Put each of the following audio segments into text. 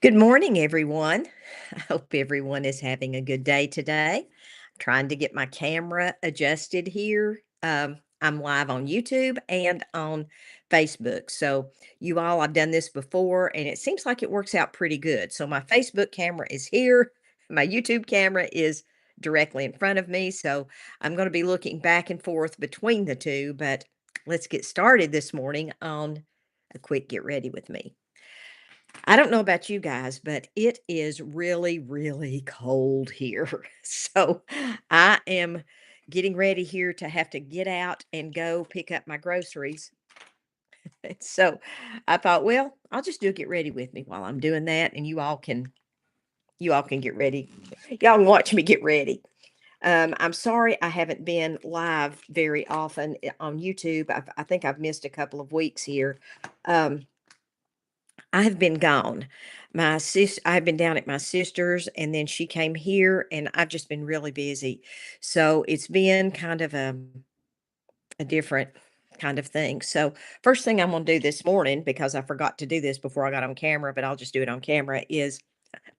Good morning, everyone. I hope everyone is having a good day today. Trying to get my camera adjusted here. I'm live on YouTube and on Facebook. So, you all, I've done this before and it seems like it works out pretty good. So, my Facebook camera is here, my YouTube camera is directly in front of me. So, I'm going to be looking back and forth between the two. But let's get started this morning on a quick get ready with me. I don't know about you guys, but it is really, really cold here. So I am getting ready here to have to get out and go pick up my groceries. So I thought, well, I'll just do a get ready with me while I'm doing that, and you all can get ready. Y'all can watch me get ready. I'm sorry I haven't been live very often on YouTube. I think I've missed a couple of weeks here. Um, I've been gone. I've been down at my sister's and then she came here and I've just been really busy. So it's been kind of a different kind of thing. So first thing I'm going to do this morning, because I forgot to do this before I got on camera, but I'll just do it on camera, is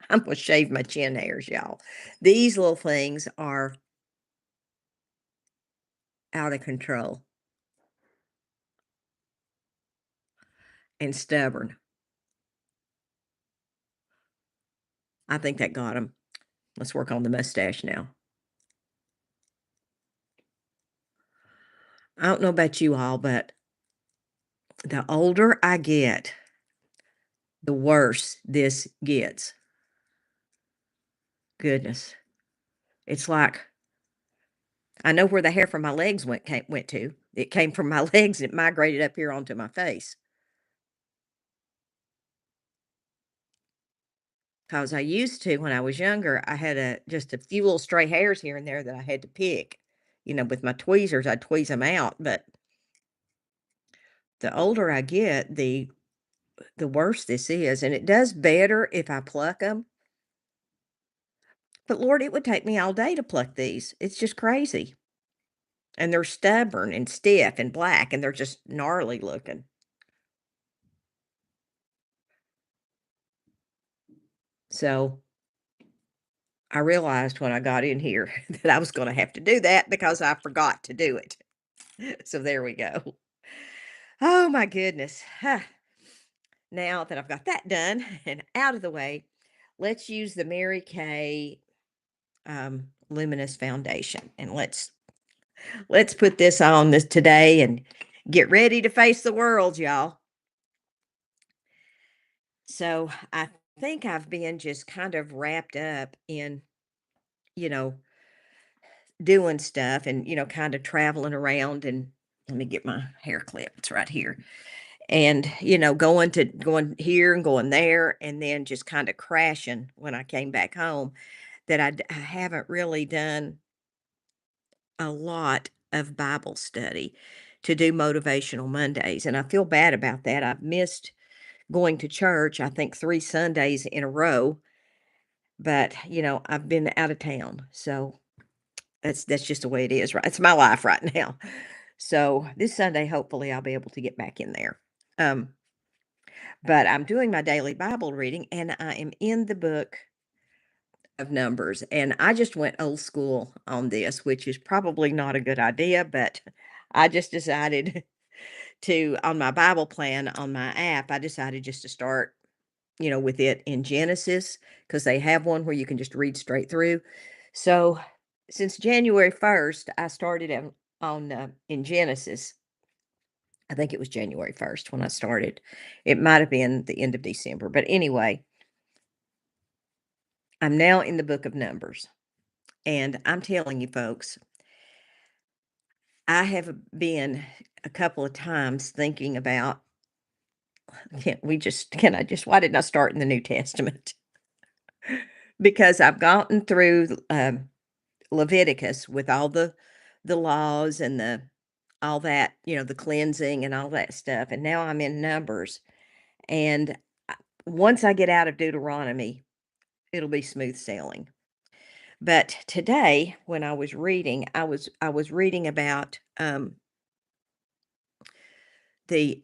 I'm going to shave my chin hairs, y'all. These little things are out of control and stubborn. I think that got them. Let's work on the mustache now. I don't know about you all, but the older I get, the worse this gets. Goodness. It's like I know where the hair from my legs went to. It came from my legs and it migrated up here onto my face. Cause I used to when I was younger, I had just a few little stray hairs here and there that I had to pick. With my tweezers, I'd tweeze them out, but the older I get, the worse this is, and it does better if I pluck them. But Lord, it would take me all day to pluck these. It's just crazy. And they're stubborn and stiff and black, and they're just gnarly looking. So, I realized when I got in here that I was gonna have to do that because I forgot to do it. So there we go. Oh my goodness. Now that I've got that done and out of the way, let's use the Mary Kay, Luminous Foundation, and let's put this on this today and get ready to face the world, y'all. So, I think I've been just kind of wrapped up in, you know, doing stuff and, kind of traveling around and let me get my hair clip. It's right here. And, going here and going there and then just kind of crashing when I came back home that I haven't really done a lot of Bible study to do motivational Mondays. And I feel bad about that. I've missed going to church, I think 3 Sundays in a row, but I've been out of town. So that's just the way it is, right? It's my life right now. So this Sunday, hopefully, I'll be able to get back in there. Um, but I'm doing my daily Bible reading, and I am in the book of Numbers, and I just went old school on this, which is probably not a good idea, but I just decided on my Bible plan on my app, I decided just to start, with it in Genesis because they have one where you can just read straight through. So since January 1st, I started in Genesis. I think it was January 1st when I started. It might have been the end of December, but anyway, I'm now in the book of Numbers. And I'm telling you folks, I have been a couple of times thinking about why didn't I start in the New Testament? Because I've gotten through Leviticus with all the laws and all that, the cleansing and all that stuff. And now I'm in Numbers. And once I get out of Deuteronomy, it'll be smooth sailing. But today, when I was reading, I was reading about the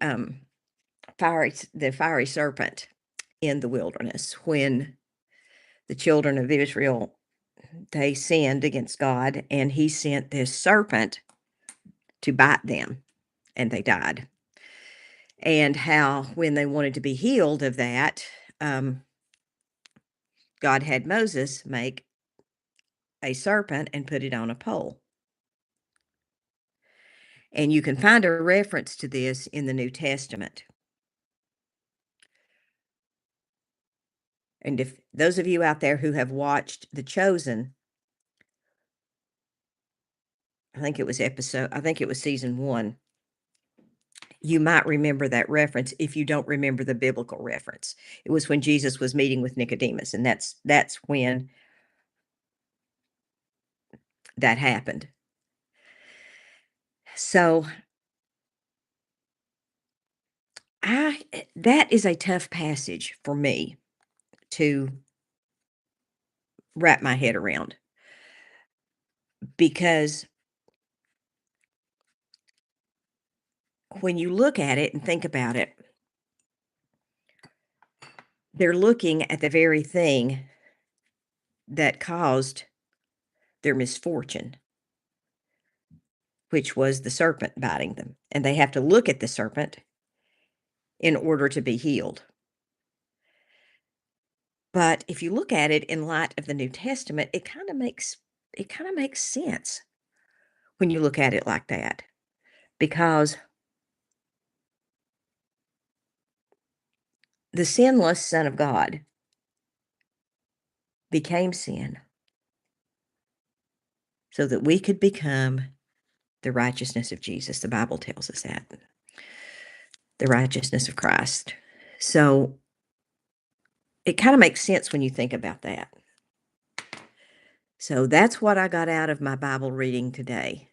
fiery serpent, in the wilderness when the children of Israel, they sinned against God, and he sent this serpent to bite them, and they died. And how, when they wanted to be healed of that, um, God had Moses make a serpent and put it on a pole. And you can find a reference to this in the New Testament. And if those of you out there who have watched The Chosen, I think it was season 1, you might remember that reference if you don't remember the biblical reference. It was when Jesus was meeting with Nicodemus, and that's when that happened. So, that is a tough passage for me to wrap my head around because when you look at it and think about it, they're looking at the very thing that caused their misfortune, which was the serpent biting them. And they have to look at the serpent in order to be healed. But if you look at it in light of the New Testament, it kind of makes sense when you look at it like that. Because the sinless Son of God became sin so that we could become the righteousness of Jesus. The Bible tells us that. The righteousness of Christ. So it kind of makes sense when you think about that. So that's what I got out of my Bible reading today.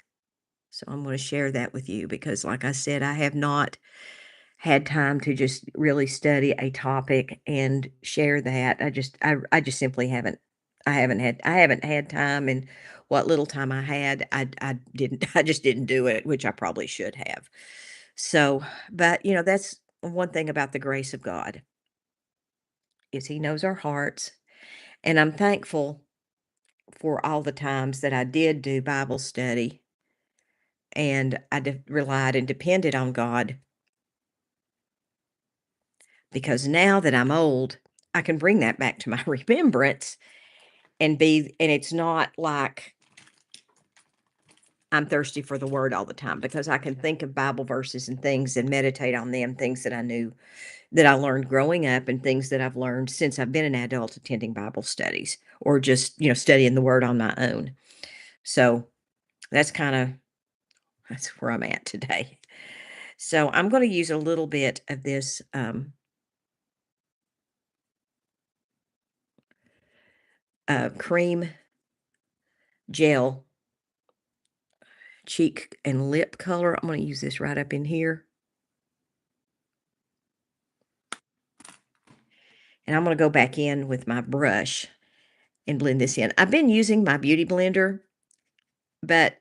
So I'm going to share that with you because, like I said, I have not had time to just really study a topic and share that. I just simply haven't. I haven't had time, and what little time I had, I didn't. I just didn't do it, which I probably should have. So, but that's one thing about the grace of God is He knows our hearts, and I'm thankful for all the times that I did do Bible study and relied and depended on God because now that I'm old, I can bring that back to my remembrance and it's not like I'm thirsty for the word all the time because I can think of Bible verses and things and meditate on them, things that I knew that I learned growing up and things that I've learned since I've been an adult attending Bible studies or just, studying the word on my own. So that's kind of that's where I'm at today. So I'm going to use a little bit of this cream gel cheek and lip color. I'm going to use this right up in here. And I'm going to go back in with my brush and blend this in. I've been using my beauty blender, but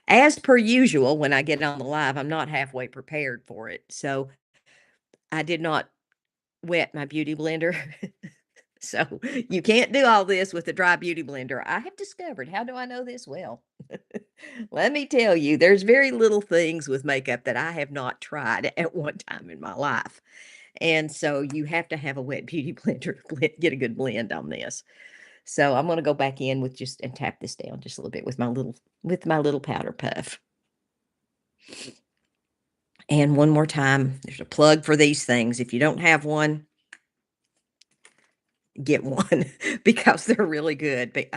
as per usual, when I get on the live, I'm not halfway prepared for it. So I did not wet my beauty blender. So you can't do all this with a dry beauty blender. I have discovered. How do I know this? Well, let me tell you, there's very little things with makeup that I have not tried at one time in my life. And so you have to have a wet beauty blender to get a good blend on this. So I'm going to go back in with just and tap this down just a little bit with my little powder puff. And one more time, there's a plug for these things. If you don't have one, get one because they're really good. But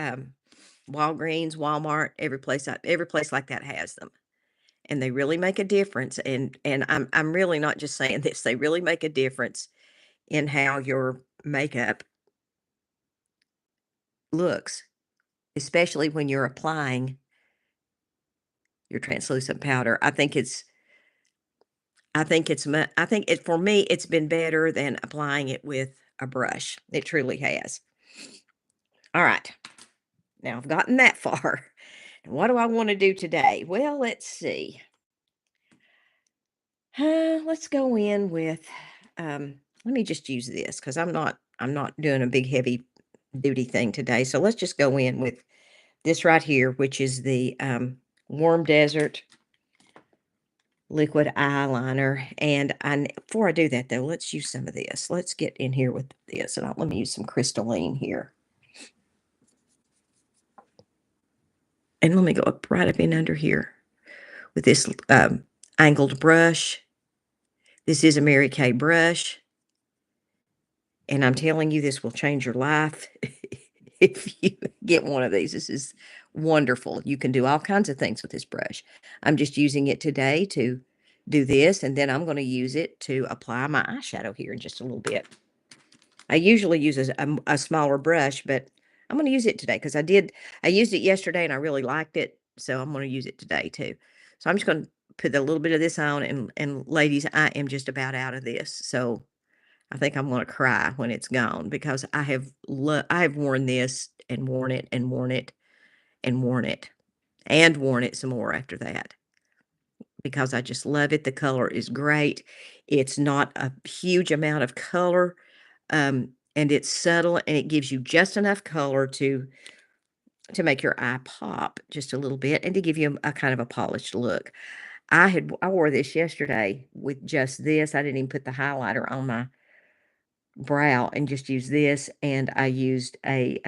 Walgreens, Walmart, every place like that has them. And they really make a difference. And I'm really not just saying this. They really make a difference in how your makeup looks, especially when you're applying your translucent powder. I think it for me, it's been better than applying it with a brush. It truly has. All right. Now I've gotten that far. What do I want to do today? Well, let's see. Let's go in with let me just use this because I'm not doing a big heavy duty thing today. So let's just go in with this right here, which is the Warm Desert liquid eyeliner. And before I do that though, let's use some of this. Let's get in here with this, and let me use some crystalline here. And let me go up right up in under here with this angled brush. This is a Mary Kay brush. And I'm telling you, this will change your life if you get one of these. This is wonderful. You can do all kinds of things with this brush. I'm just using it today to do this, and then I'm going to use it to apply my eyeshadow here in just a little bit. I usually use a smaller brush, but I'm going to use it today because I used it yesterday and I really liked it. So I'm going to use it today too. So I'm just going to put a little bit of this on, and ladies, I am just about out of this. So I think I'm gonna cry when it's gone because I have worn this and worn it and worn it and worn it and worn it some more after that because I just love it. The color is great. It's not a huge amount of color, and it's subtle, and it gives you just enough color to make your eye pop just a little bit and to give you a kind of a polished look. I wore this yesterday with just this. I didn't even put the highlighter on my brow and just use this, and I used a,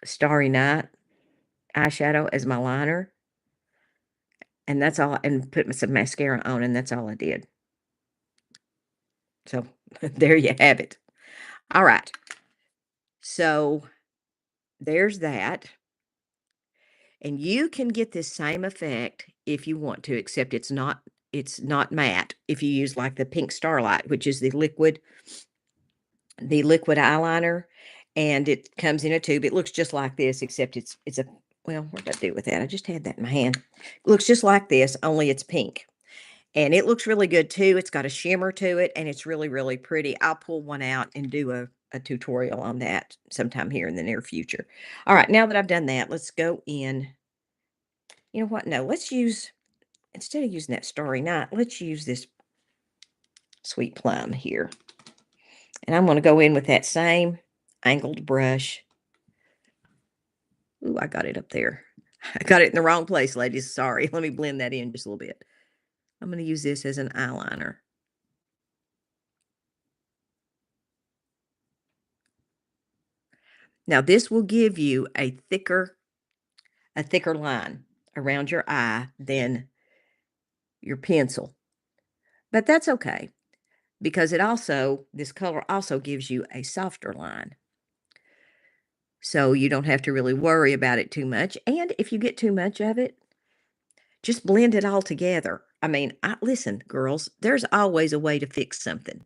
Starry Night eyeshadow as my liner, and that's all, and put some mascara on, and that's all I did. So, there you have it. Alright, so there's that, and you can get this same effect if you want to, except it's not matte. If you use, like, the Pink Starlight, which is the liquid eyeliner, and it comes in a tube. It looks just like this, except it's a well, what did I do with that? I just had that in my hand. It looks just like this, only it's pink. And it looks really good too. It's got a shimmer to it, and it's really, really pretty. I'll pull one out and do a tutorial on that sometime here in the near future. All right, now that I've done that, let's go in. You know what? No, let's use, instead of using that Starry Night, let's use this Sweet Plum here. And I'm going to go in with that same angled brush. Ooh, I got it up there. I got it in the wrong place, ladies. Sorry. Let me blend that in just a little bit. I'm going to use this as an eyeliner. Now, this will give you a thicker line around your eye than your pencil. But that's okay because this color also gives you a softer line. So you don't have to really worry about it too much. And if you get too much of it, just blend it all together. I mean, listen, girls, there's always a way to fix something.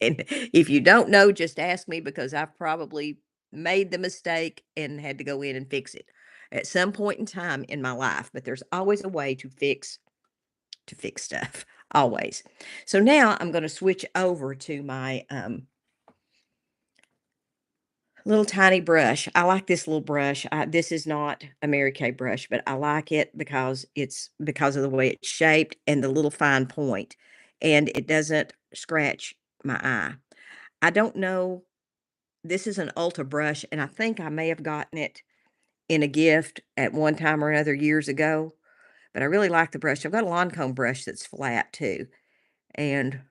And if you don't know, just ask me because I've probably made the mistake and had to go in and fix it at some point in time in my life. But there's always a way to fix stuff. Always. So now I'm going to switch over to my little tiny brush. I like this little brush. This is not a Mary Kay brush, but I like it because of the way it's shaped and the little fine point, and it doesn't scratch my eye. I don't know. This is an Ulta brush, and I think I may have gotten it in a gift at one time or another years ago, but I really like the brush. I've got a Lancome brush that's flat too, and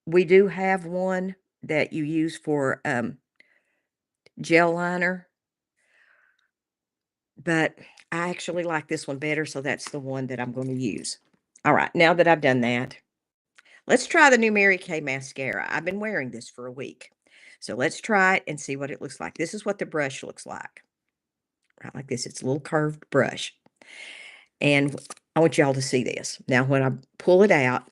we do have one that you use for gel liner, but I actually like this one better, so that's the one that I'm going to use. All right, now that I've done that, let's try the new Mary Kay mascara. I've been wearing this for a week. So let's try it and see what it looks like. This is what the brush looks like. Right like this. It's a little curved brush. And I want y'all to see this. Now, when I pull it out,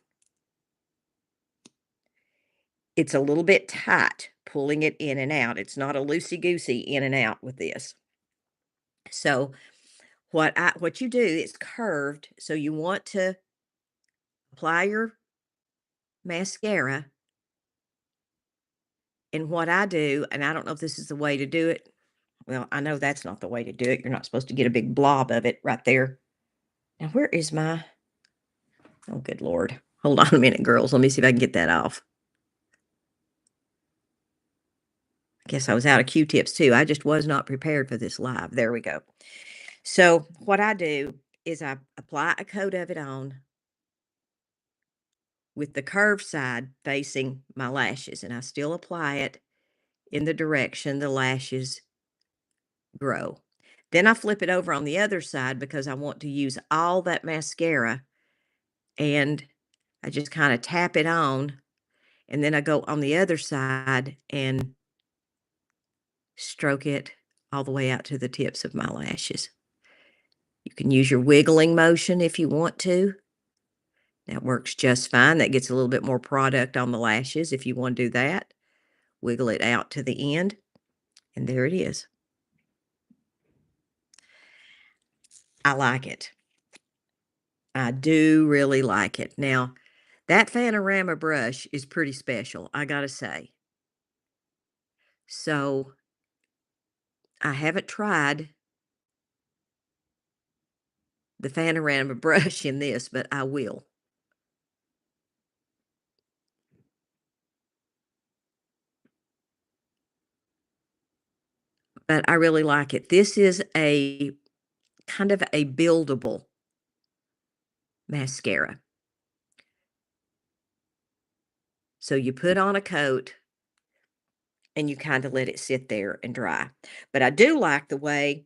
it's a little bit tight pulling it in and out. It's not a loosey-goosey in and out with this. So what you do, it's curved, so you want to apply your mascara, and what I do, and I don't know if this is the way to do it. Well, I know that's not the way to do it. You're not supposed to get a big blob of it right there. Now, where is my, oh, good Lord. Hold on a minute, girls. Let me see if I can get that off. I guess I was out of Q-tips too. I just was not prepared for this live. There we go. So what I do is I apply a coat of it on with the curved side facing my lashes, and I still apply it in the direction the lashes grow. Then I flip it over on the other side because I want to use all that mascara, and I just kind of tap it on, and then I go on the other side and stroke it all the way out to the tips of my lashes. You can use your wiggling motion if you want to. That works just fine. That gets a little bit more product on the lashes if you want to do that. Wiggle it out to the end, and there it is. I like it. I do really like it. Now, that Fanorama brush is pretty special, I gotta say. So, I haven't tried the Fanorama brush in this, but I will. But I really like it. This is a kind of a buildable mascara. So you put on a coat and you kinda let it sit there and dry. But I do like the way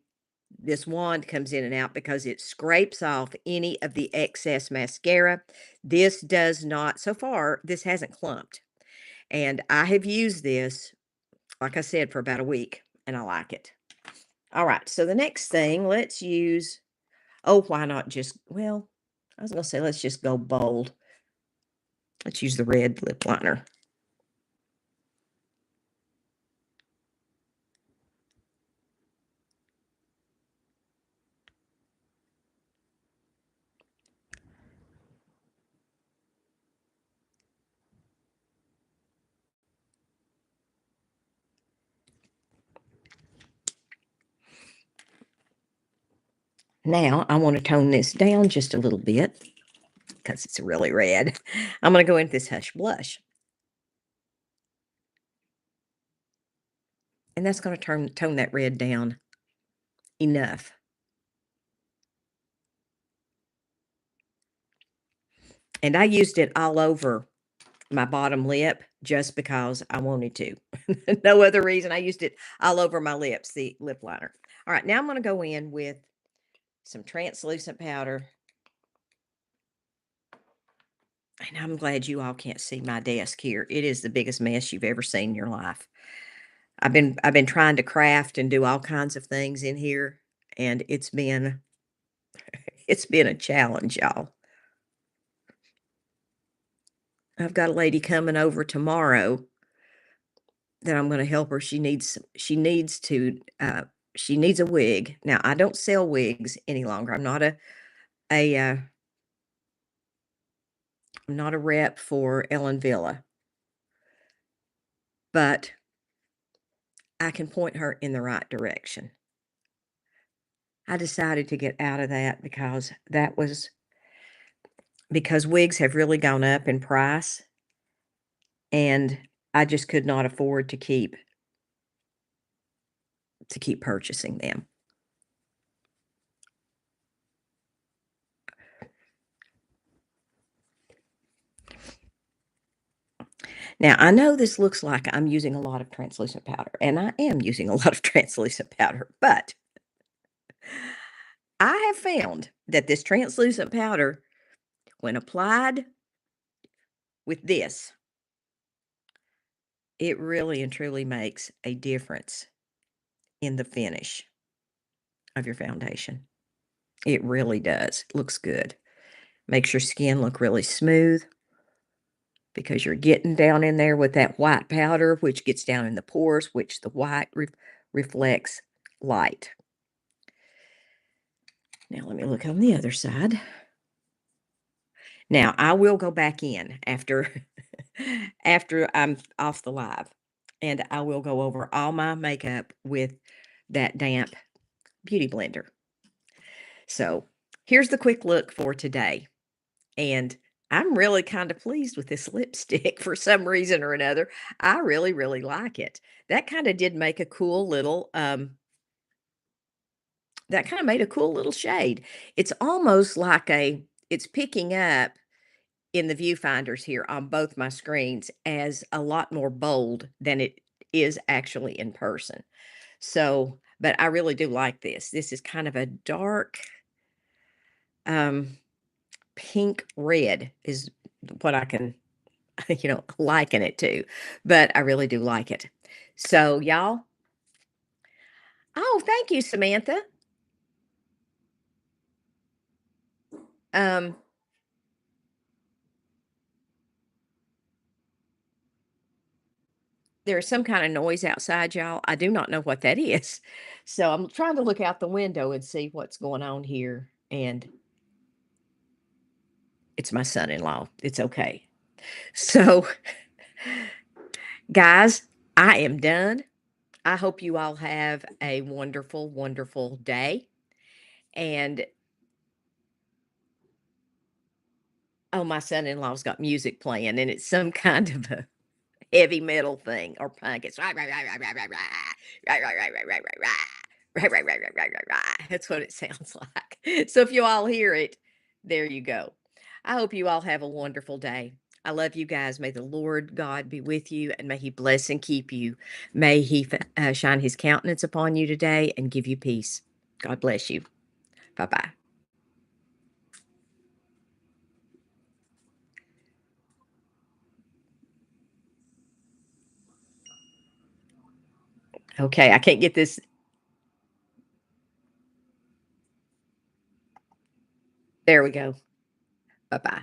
this wand comes in and out because it scrapes off any of the excess mascara. This does not so far, this hasn't clumped, and I have used this, like I said, for about a week, and I like it. Alright, so the next thing, let's use oh, why not just well, I was gonna say let's just go bold. Let's use the red lip liner. Now, I wanna tone this down just a little bit because it's really red. I'm gonna go into this Hush blush, and that's gonna tone that red down enough. And I used it all over my bottom lip just because I wanted to. No other reason. I used it all over my lips, the lip liner. All right, now I'm gonna go in with some translucent powder. And I'm glad you all can't see my desk here. It is the biggest mess you've ever seen in your life. I've been trying to craft and do all kinds of things in here, and it's been a challenge, y'all. I've got a lady coming over tomorrow that I'm gonna help her. She needs a wig. Now, I don't sell wigs any longer. A, uh, I'm not a rep for Ellen Villa, but I can point her in the right direction. I decided to get out of that because wigs have really gone up in price, and I just could not afford to keep purchasing them. Now, I know this looks like I'm using a lot of translucent powder, and I am using a lot of translucent powder, but I have found that this translucent powder, when applied with this, it really and truly makes a difference in the finish of your foundation. It really does. Looks good. Makes your skin look really smooth because you're getting down in there with that white powder, which gets down in the pores, which the white reflects light. Now, let me look on the other side. Now, I will go back in after after I'm off the live, and I will go over all my makeup with that damp beauty blender. So, here's the quick look for today, and I'm really kind of pleased with this lipstick for some reason or another. I really, really like it. That kind of did make a cool little that kind of made a cool little shade. It's almost like it's picking up in the viewfinders here on both my screens as a lot more bold than it is actually in person. So, but I really do like this. This is kind of a dark um pink red is what I can liken it to, but I really do like it. So, y'all, oh, thank you, Samantha. Um, there's some kind of noise outside, y'all. I do not know what that is. So I'm trying to look out the window and see what's going on here. And it's my son-in-law. It's okay. So, guys, I am done. I hope you all have a wonderful, wonderful day. And oh, my son-in-law's got music playing, and it's some kind of a heavy metal thing or punk. It's rah, rah, rah, rah, rah, rah, rah. Rah, rah, rah, rah, rah, rah, rah. Rah, rah, rah, rah, rah, rah, rah. That's what it sounds like. So if you all hear it, there you go. I hope you all have a wonderful day. I love you guys. May the Lord God be with you and may he bless and keep you. May he shine his countenance upon you today and give you peace. God bless you. Bye-bye. Okay, I can't get this. There we go. Bye-bye.